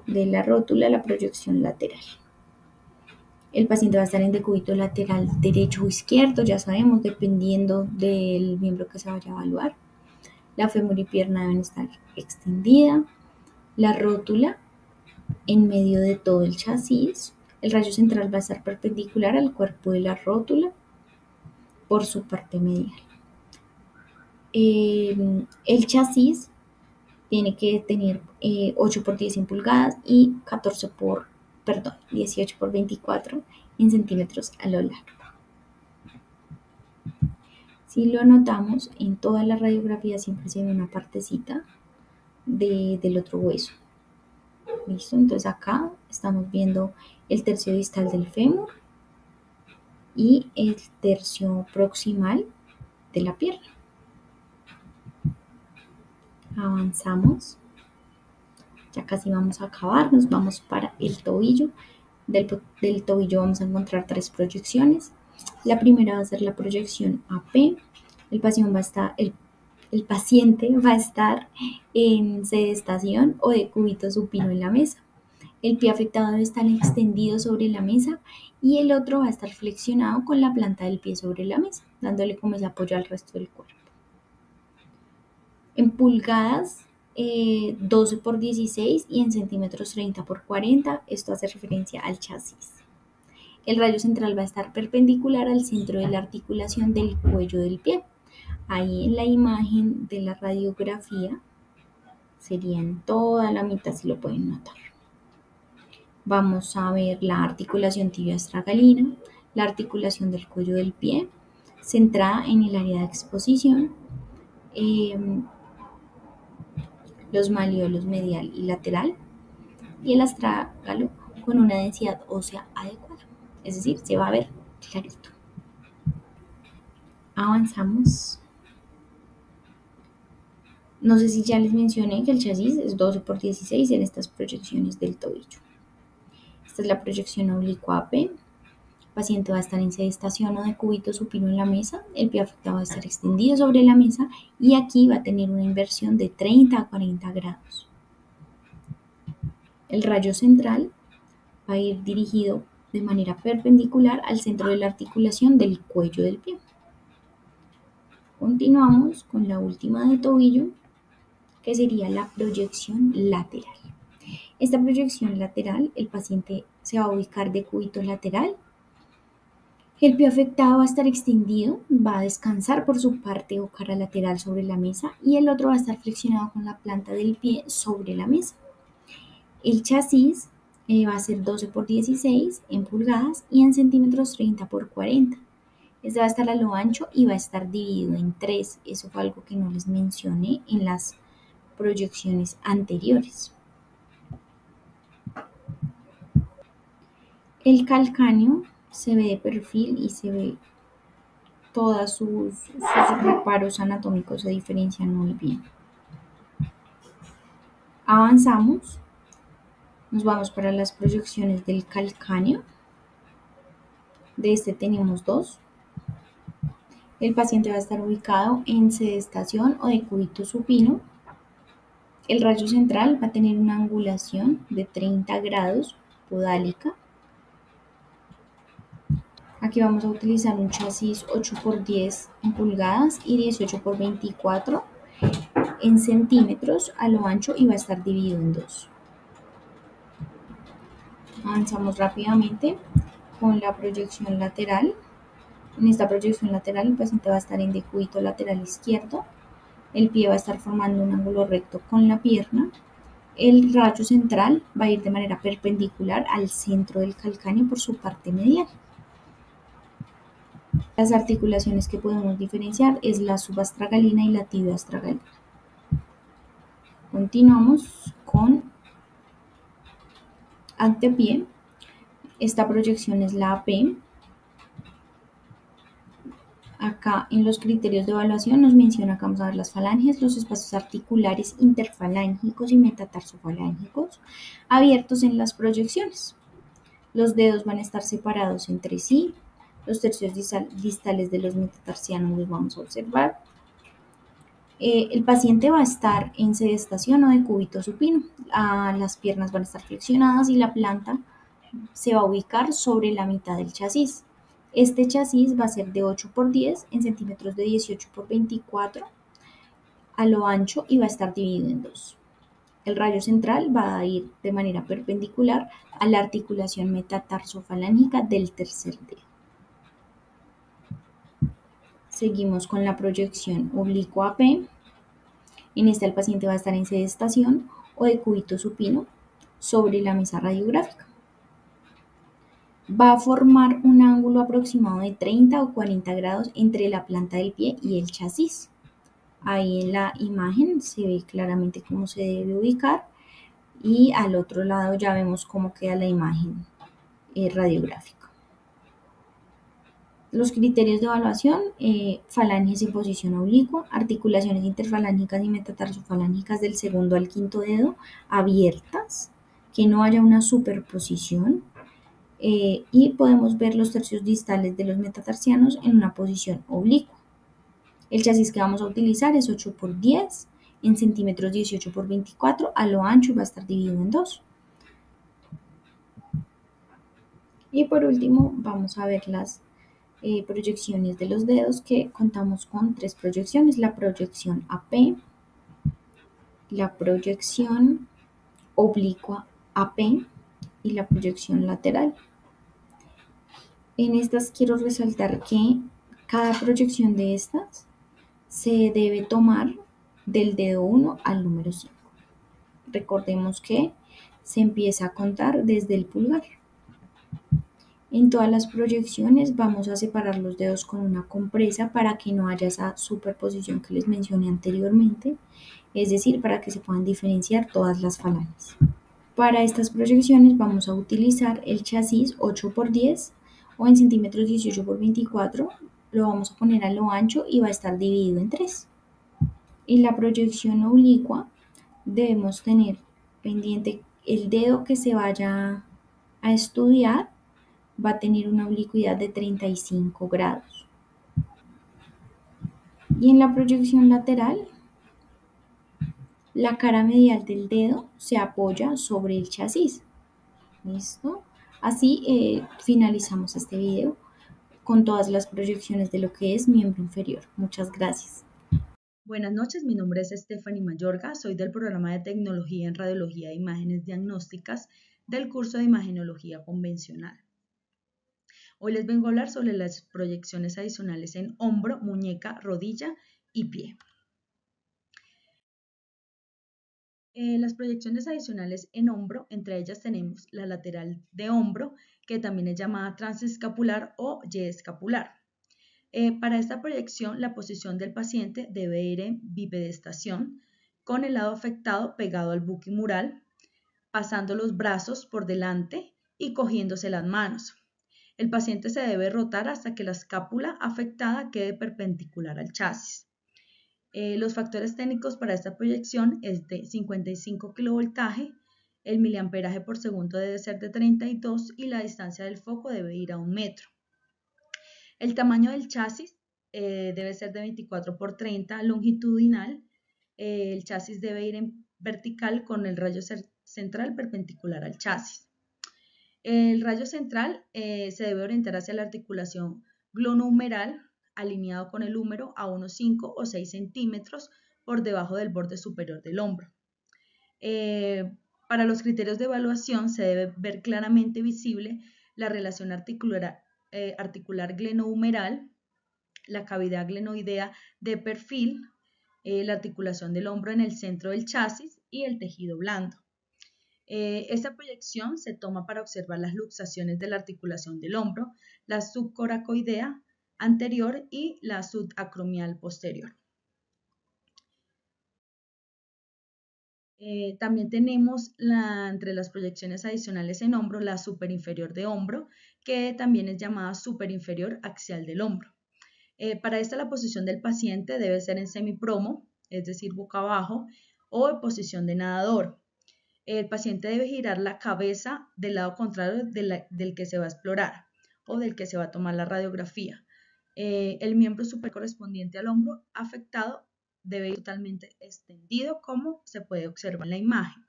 D: de la rótula, la proyección lateral. El paciente va a estar en decúbito lateral derecho o izquierdo, ya sabemos, dependiendo del miembro que se vaya a evaluar. La fémur y pierna deben estar extendidas. La rótula en medio de todo el chasis. El rayo central va a estar perpendicular al cuerpo de la rótula por su parte medial. El chasis tiene que tener 8 por 10 en pulgadas y 18 por 24 en centímetros a lo largo. Si lo notamos, en toda la radiografía siempre se ve una partecita del otro hueso. ¿Listo? Entonces acá estamos viendo el tercio distal del fémur y el tercio proximal de la pierna. Avanzamos. Ya casi vamos a acabar, nos vamos para el tobillo. Del tobillo vamos a encontrar 3 proyecciones. La primera va a ser la proyección AP. El paciente va a estar en sedestación o decúbito supino en la mesa. El pie afectado debe estar extendido sobre la mesa y el otro va a estar flexionado con la planta del pie sobre la mesa, dándole como ese apoyo al resto del cuerpo. En pulgadas, 12 por 16 y en centímetros 30 por 40, esto hace referencia al chasis. El rayo central va a estar perpendicular al centro de la articulación del cuello del pie. Ahí en la imagen de la radiografía sería en toda la mitad, si lo pueden notar. Vamos a ver la articulación tibio-astragalina, la articulación del cuello del pie, centrada en el área de exposición, los malleolos medial y lateral, y el astrágalo con una densidad ósea adecuada, es decir, se va a ver clarito. Avanzamos. No sé si ya les mencioné que el chasis es 12 por 16 en estas proyecciones del tobillo. Esta es la proyección oblicua AP. El paciente va a estar en sedestación o decúbito supino en la mesa. El pie afectado va a estar extendido sobre la mesa y aquí va a tener una inversión de 30 a 40 grados. El rayo central va a ir dirigido de manera perpendicular al centro de la articulación del cuello del pie. Continuamos con la última de tobillo, que sería la proyección lateral. Esta proyección lateral, el paciente se va a ubicar de decúbito lateral. El pie afectado va a estar extendido, va a descansar por su parte o cara lateral sobre la mesa y el otro va a estar flexionado con la planta del pie sobre la mesa. El chasis va a ser 12 por 16 en pulgadas y en centímetros 30 por 40. Este va a estar a lo ancho y va a estar dividido en 3. Eso fue algo que no les mencioné en las proyecciones anteriores. El calcáneo se ve de perfil y se ve todos sus reparos anatómicos se diferencian muy bien. Avanzamos, nos vamos para las proyecciones del calcáneo. De este tenemos dos. El paciente va a estar ubicado en sedestación o decúbito supino. El rayo central va a tener una angulación de 30 grados podálica. Aquí vamos a utilizar un chasis 8x10 en pulgadas y 18x24 en centímetros a lo ancho y va a estar dividido en dos. Avanzamos rápidamente con la proyección lateral. En esta proyección lateral el paciente va a estar en decúbito lateral izquierdo. El pie va a estar formando un ángulo recto con la pierna. El rayo central va a ir de manera perpendicular al centro del calcáneo por su parte medial. Las articulaciones que podemos diferenciar es la subastragalina y la tibioastragalina. Continuamos con antepié. Esta proyección es la AP. Acá en los criterios de evaluación nos menciona que vamos a ver las falanges, los espacios articulares interfalángicos y metatarsofalángicos abiertos en las proyecciones. Los dedos van a estar separados entre sí. Los tercios distales de los metatarsianos los vamos a observar. El paciente va a estar en sedestación o decúbito supino. Las piernas van a estar flexionadas y la planta se va a ubicar sobre la mitad del chasis. Este chasis va a ser de 8x10 en centímetros de 18x24 a lo ancho y va a estar dividido en dos. El rayo central va a ir de manera perpendicular a la articulación metatarsofalágica del tercer dedo. Seguimos con la proyección oblicua AP. En esta el paciente va a estar en sedestación o decúbito supino sobre la mesa radiográfica. Va a formar un ángulo aproximado de 30 o 40 grados entre la planta del pie y el chasis. Ahí en la imagen se ve claramente cómo se debe ubicar y al otro lado ya vemos cómo queda la imagen radiográfica. Los criterios de evaluación, falanges en posición oblicua, articulaciones interfalángicas y metatarsofalángicas del segundo al quinto dedo abiertas, que no haya una superposición, y podemos ver los tercios distales de los metatarsianos en una posición oblicua. El chasis que vamos a utilizar es 8x10 en centímetros 18x24 a lo ancho y va a estar dividido en dos. Y por último vamos a ver las proyecciones de los dedos, que contamos con tres proyecciones: la proyección AP, la proyección oblicua AP y la proyección lateral. En estas quiero resaltar que cada proyección de estas se debe tomar del dedo 1 al número 5. Recordemos que se empieza a contar desde el pulgar. En todas las proyecciones vamos a separar los dedos con una compresa para que no haya esa superposición que les mencioné anteriormente, es decir, para que se puedan diferenciar todas las falanges. Para estas proyecciones vamos a utilizar el chasis 8x10 o en centímetros 18x24, lo vamos a poner a lo ancho y va a estar dividido en 3. En la proyección oblicua debemos tener pendiente el dedo que se vaya a estudiar va a tener una oblicuidad de 35 grados. Y en la proyección lateral, la cara medial del dedo se apoya sobre el chasis. ¿Listo? Así finalizamos este video con todas las proyecciones de lo que es miembro inferior. Muchas gracias.
E: Buenas noches, mi nombre es Stephanie Mayorga, soy del programa de Tecnología en Radiología e Imágenes Diagnósticas del curso de Imagenología Convencional. Hoy les vengo a hablar sobre las proyecciones adicionales en hombro, muñeca, rodilla y pie. Las proyecciones adicionales en hombro, entre ellas tenemos la lateral de hombro, que también es llamada transescapular o Y-escapular. Para esta proyección, la posición del paciente debe ir en bipedestación, con el lado afectado pegado al buquimural, pasando los brazos por delante y cogiéndose las manos. El paciente se debe rotar hasta que la escápula afectada quede perpendicular al chasis. Los factores técnicos para esta proyección es de 55 kV, el miliamperaje por segundo debe ser de 32 y la distancia del foco debe ir a 1 metro. El tamaño del chasis debe ser de 24 por 30 longitudinal. El chasis debe ir en vertical con el rayo central perpendicular al chasis. El rayo central se debe orientar hacia la articulación glonohumeral, alineado con el húmero a unos 5 o 6 centímetros por debajo del borde superior del hombro. Para los criterios de evaluación se debe ver claramente visible la relación articular glenohumeral, la cavidad glenoidea de perfil, la articulación del hombro en el centro del chasis y el tejido blando. Esta proyección se toma para observar las luxaciones de la articulación del hombro, la subcoracoidea anterior y la subacromial posterior. También tenemos entre las proyecciones adicionales en hombro la superinferior de hombro, que también es llamada superinferior axial del hombro. Para esta la posición del paciente debe ser en semipromo, es decir, boca abajo, o en posición de nadador. El paciente debe girar la cabeza del lado contrario del que se va a explorar o del que se va a tomar la radiografía. El miembro superior correspondiente al hombro afectado debe ir totalmente extendido, como se puede observar en la imagen.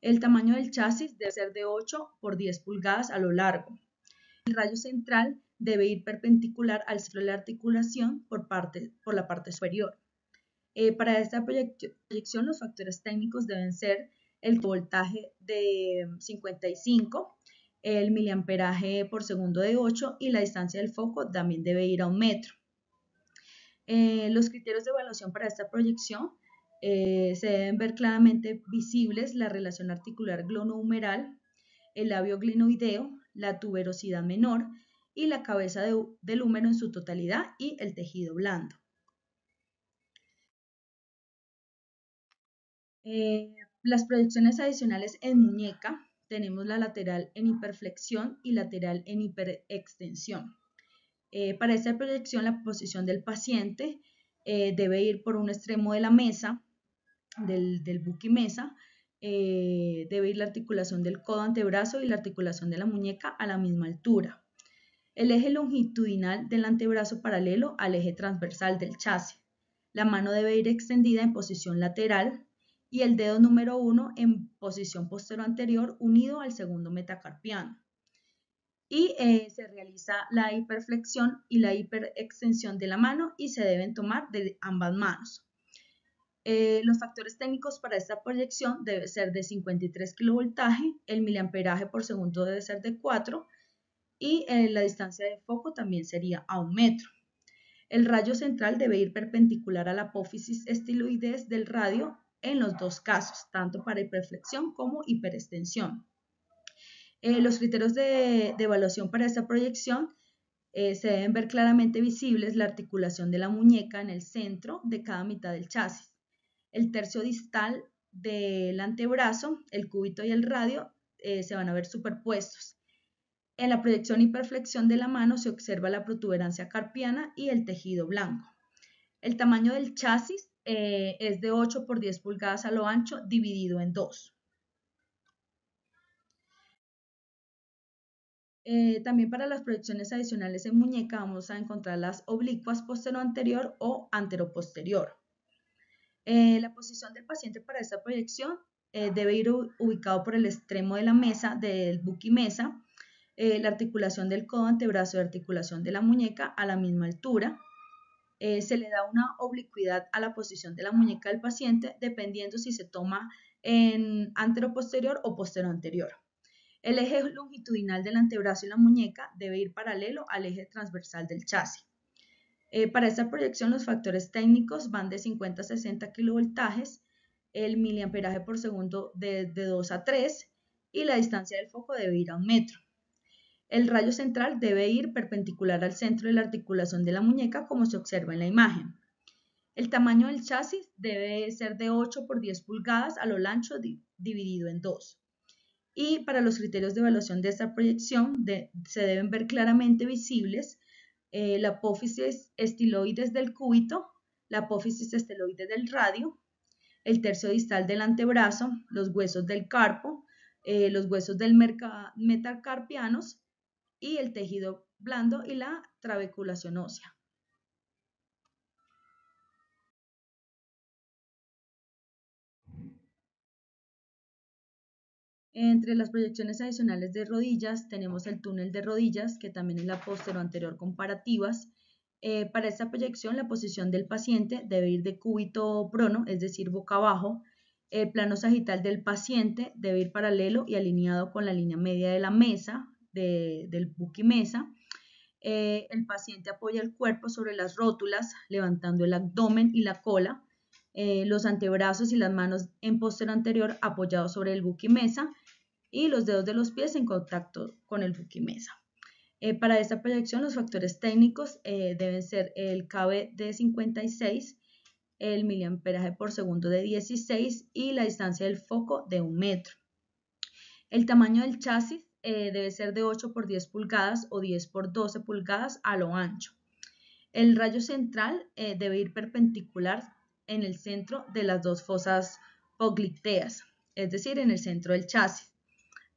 E: El tamaño del chasis debe ser de 8 por 10 pulgadas a lo largo. El rayo central debe ir perpendicular al centro de la articulación por la parte superior. Para esta proyección los factores técnicos deben ser el voltaje de 55, el miliamperaje por segundo de 8 y la distancia del foco también debe ir a 1 metro. Los criterios de evaluación para esta proyección se deben ver claramente visibles la relación articular glonohumeral, el labio glenoideo, la tuberosidad menor y la cabeza del húmero en su totalidad y el tejido blando. Las proyecciones adicionales en muñeca, tenemos la lateral en hiperflexión y lateral en hiperextensión. Para esta proyección la posición del paciente debe ir por un extremo de la mesa, del buquimesa, debe ir la articulación del codo antebrazo y la articulación de la muñeca a la misma altura. El eje longitudinal del antebrazo paralelo al eje transversal del chasis. La mano debe ir extendida en posición lateral y el dedo número 1 en posición posterior anterior unido al segundo metacarpiano. Y se realiza la hiperflexión y la hiperextensión de la mano y se deben tomar de ambas manos. Los factores técnicos para esta proyección deben ser de 53 kV, el miliamperaje por segundo debe ser de 4 y la distancia de foco también sería a 1 metro. El rayo central debe ir perpendicular a la apófisis estiloides del radio en los dos casos, tanto para hiperflexión como hiperextensión. Los criterios de evaluación para esta proyección se deben ver claramente visibles la articulación de la muñeca en el centro de cada mitad del chasis, el tercio distal del antebrazo, el cúbito y el radio se van a ver superpuestos. En la proyección hiperflexión de la mano se observa la protuberancia carpiana y el tejido blanco. El tamaño del chasis es de 8 por 10 pulgadas a lo ancho dividido en 2. También para las proyecciones adicionales en muñeca vamos a encontrar las oblicuas posterior-anterior o antero-posterior. La posición del paciente para esta proyección debe ir ubicado por el extremo de la mesa del buquimesa, la articulación del codo antebrazo y articulación de la muñeca a la misma altura. Se le da una oblicuidad a la posición de la muñeca del paciente dependiendo si se toma en antero-posterior o posterior-anterior. El eje longitudinal del antebrazo y la muñeca debe ir paralelo al eje transversal del chasis. Para esta proyección los factores técnicos van de 50 a 60 kV, el miliamperaje por segundo de 2 a 3 y la distancia del foco debe ir a 1 metro. El rayo central debe ir perpendicular al centro de la articulación de la muñeca como se observa en la imagen. El tamaño del chasis debe ser de 8 por 10 pulgadas a lo ancho dividido en 2. Y para los criterios de evaluación de esta proyección se deben ver claramente visibles la apófisis estiloides del cúbito, la apófisis esteloide del radio, el tercio distal del antebrazo, los huesos del carpo, los huesos del metacarpianos y el tejido blando y la trabeculación ósea. Entre las proyecciones adicionales de rodillas tenemos el túnel de rodillas, que también es la postero-anterior comparativas. Para esta proyección, la posición del paciente debe ir de cúbito prono, es decir, boca abajo. El plano sagital del paciente debe ir paralelo y alineado con la línea media de la mesa, del buquimesa. El paciente apoya el cuerpo sobre las rótulas, levantando el abdomen y la cola. Los antebrazos y las manos en postero anterior apoyados sobre el buquimesa y los dedos de los pies en contacto con el buquimesa. Para esta proyección los factores técnicos deben ser el KB de 56, el miliamperaje por segundo de 16 y la distancia del foco de 1 metro. El tamaño del chasis debe ser de 8 por 10 pulgadas o 10 por 12 pulgadas a lo ancho. El rayo central debe ir perpendicular en el centro de las dos fosas pogliteas, es decir, en el centro del chasis.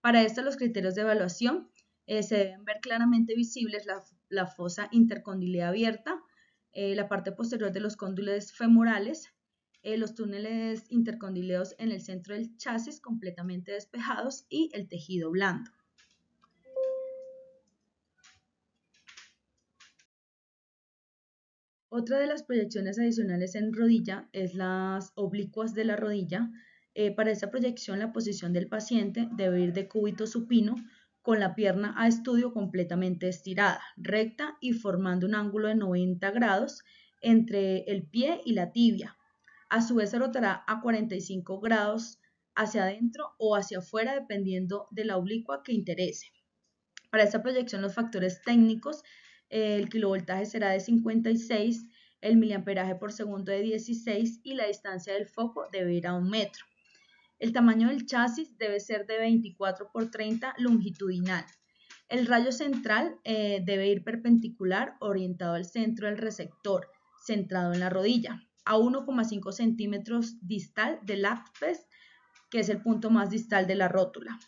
E: Para esto los criterios de evaluación se deben ver claramente visibles la fosa intercondilea abierta, la parte posterior de los cóndiles femorales, los túneles intercondileos en el centro del chasis completamente despejados y el tejido blando. Otra de las proyecciones adicionales en rodilla es las oblicuas de la rodilla. Para esta proyección la posición del paciente debe ir de cúbito supino con la pierna a estudio completamente estirada, recta y formando un ángulo de 90 grados entre el pie y la tibia. A su vez se rotará a 45 grados hacia adentro o hacia afuera dependiendo de la oblicua que interese. Para esta proyección los factores técnicos, el kilovoltaje será de 56, el miliamperaje por segundo de 16 y la distancia del foco debe ir a 1 metro. El tamaño del chasis debe ser de 24 por 30 longitudinal. El rayo central debe ir perpendicular orientado al centro del receptor, centrado en la rodilla, a 1,5 centímetros distal del ápice, que es el punto más distal de la rótula.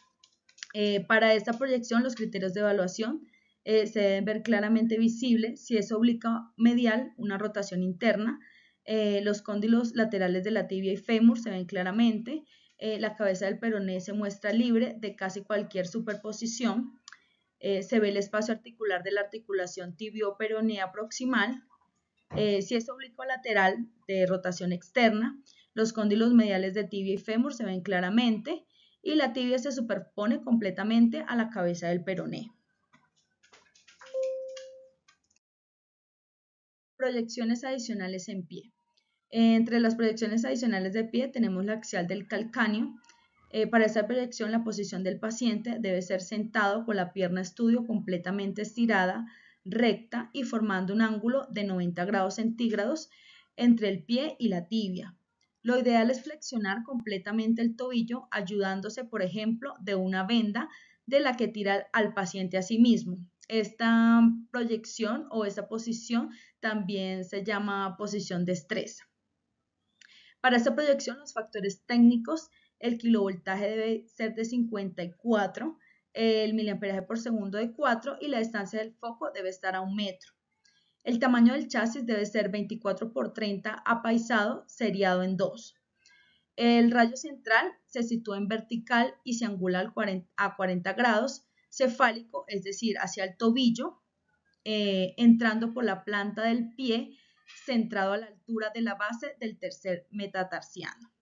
E: Para esta proyección los criterios de evaluación se deben ver claramente visibles si es oblicua medial, una rotación interna, los cóndilos laterales de la tibia y fémur se ven claramente, la cabeza del peroné se muestra libre de casi cualquier superposición, se ve el espacio articular de la articulación tibio-peronea proximal, si es oblicua lateral de rotación externa, los cóndilos mediales de tibia y fémur se ven claramente y la tibia se superpone completamente a la cabeza del peroné. Proyecciones adicionales en pie. Entre las proyecciones adicionales de pie tenemos la axial del calcáneo. Para esta proyección la posición del paciente debe ser sentado con la pierna estudio completamente estirada, recta y formando un ángulo de 90 grados centígrados entre el pie y la tibia. Lo ideal es flexionar completamente el tobillo ayudándose, por ejemplo, de una venda de la que tira al paciente a sí mismo. Esta proyección o esta posición también se llama posición de estrés. Para esta proyección, los factores técnicos, el kilovoltaje debe ser de 54, el miliamperaje por segundo de 4 y la distancia del foco debe estar a 1 metro. El tamaño del chasis debe ser 24 por 30 apaisado, seriado en 2. El rayo central se sitúa en vertical y se angula a 40 grados, cefálico, es decir, hacia el tobillo, entrando por la planta del pie, centrado a la altura de la base del tercer metatarsiano.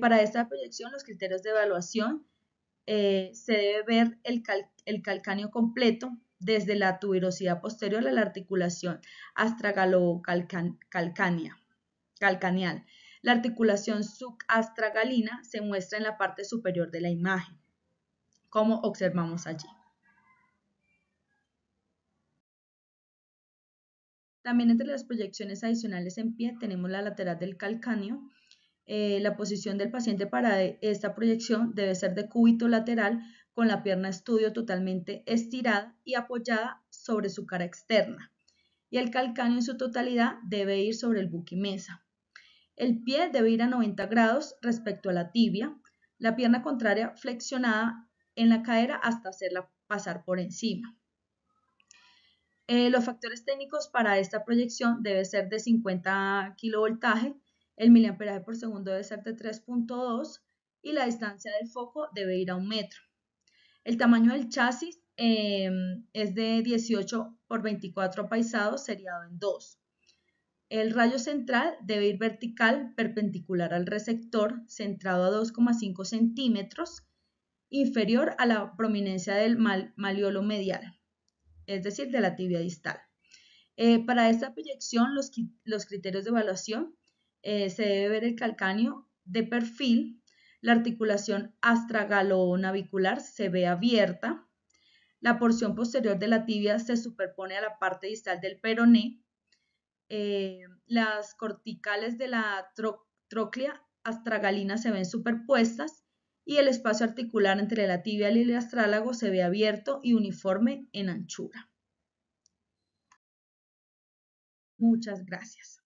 E: Para esta proyección, los criterios de evaluación se debe ver el calcáneo completo desde la tuberosidad posterior a la articulación astragalocalcaneal. La articulación subastragalina se muestra en la parte superior de la imagen, como observamos allí. También entre las proyecciones adicionales en pie tenemos la lateral del calcáneo. La posición del paciente para esta proyección debe ser de cúbito lateral con la pierna estudio totalmente estirada y apoyada sobre su cara externa. Y el calcáneo en su totalidad debe ir sobre el buquimesa. El pie debe ir a 90 grados respecto a la tibia, la pierna contraria flexionada en la cadera hasta hacerla pasar por encima. Los factores técnicos para esta proyección deben ser de 50 kilovoltaje, el miliamperaje por segundo debe ser de 3.2 y la distancia del foco debe ir a 1 metro. El tamaño del chasis es de 18 por 24 apaisados seriado en 2. El rayo central debe ir vertical perpendicular al receptor, centrado a 2,5 centímetros, inferior a la prominencia del maleolo medial, es decir, de la tibia distal. Para esta proyección, los criterios de evaluación se debe ver el calcáneo de perfil, la articulación astragalonavicular se ve abierta, la porción posterior de la tibia se superpone a la parte distal del peroné, las corticales de la tróclea astragalina se ven superpuestas y el espacio articular entre la tibia y el astrálago se ve abierto y uniforme en anchura. Muchas gracias.